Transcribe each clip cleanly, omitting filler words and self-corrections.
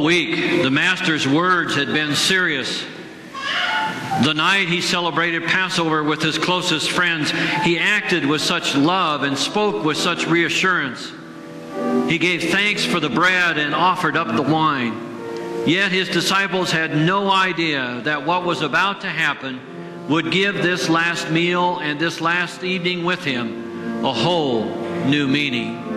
All week, the Master's words had been serious. The night he celebrated Passover with his closest friends, he acted with such love and spoke with such reassurance. He gave thanks for the bread and offered up the wine. Yet his disciples had no idea that what was about to happen would give this last meal and this last evening with him a whole new meaning.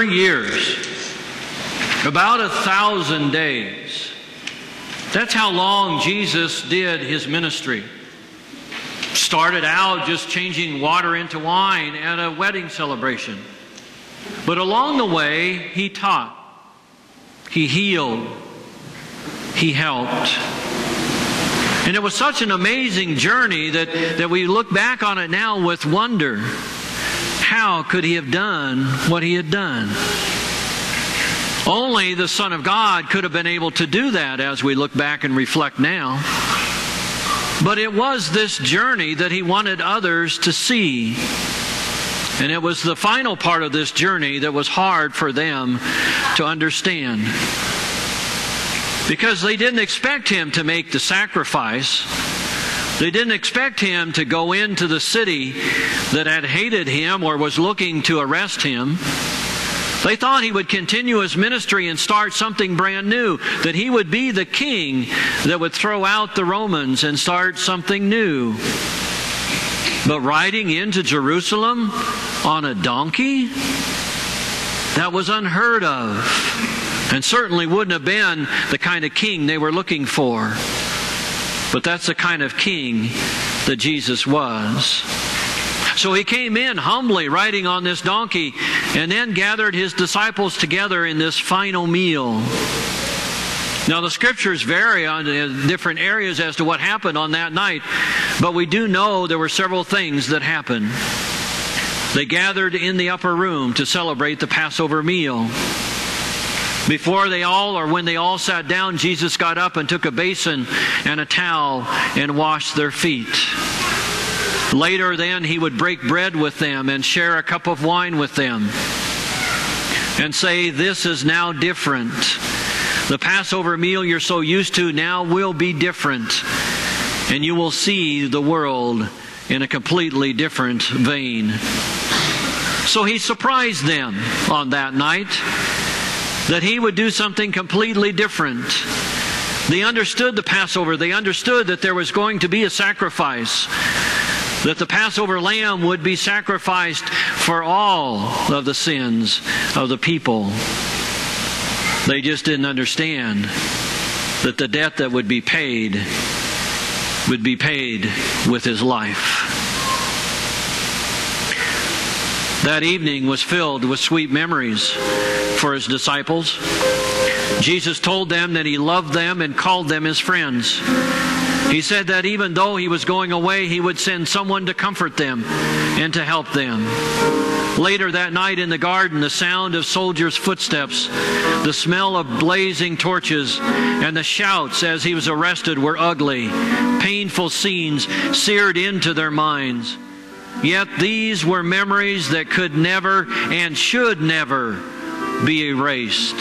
Years, about 1,000 days. That's how long Jesus did his ministry. Started out just changing water into wine at a wedding celebration. But along the way, he taught, he healed, he helped. And it was such an amazing journey that we look back on it now with wonder. How could he have done what he had done? Only the Son of God could have been able to do that as we look back and reflect now. But it was this journey that he wanted others to see. And it was the final part of this journey that was hard for them to understand. Because they didn't expect him to make the sacrifice. They didn't expect him to go into the city that had hated him or was looking to arrest him. They thought he would continue his ministry and start something brand new, that he would be the king that would throw out the Romans and start something new. But riding into Jerusalem on a donkey? That was unheard of, and certainly wouldn't have been the kind of king they were looking for. But that's the kind of king that Jesus was. So he came in humbly riding on this donkey and then gathered his disciples together in this final meal. Now the scriptures vary on different areas as to what happened on that night, but we do know there were several things that happened. They gathered in the upper room to celebrate the Passover meal. Before they all, or when they all sat down, Jesus got up and took a basin and a towel and washed their feet. Later then, he would break bread with them and share a cup of wine with them and say, "This is now different. The Passover meal you're so used to now will be different, and you will see the world in a completely different vein." So he surprised them on that night that he would do something completely different. They understood the Passover. They understood that there was going to be a sacrifice, that the Passover lamb would be sacrificed for all of the sins of the people. They just didn't understand that the debt that would be paid with his life. That evening was filled with sweet memories for his disciples. Jesus told them that he loved them and called them his friends. He said that even though he was going away, he would send someone to comfort them and to help them. Later that night in the garden, the sound of soldiers' footsteps, the smell of blazing torches, and the shouts as he was arrested were ugly, painful scenes seared into their minds. Yet these were memories that could never and should never be erased.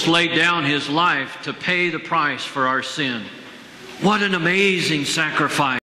Laid down his life to pay the price for our sin. What an amazing sacrifice.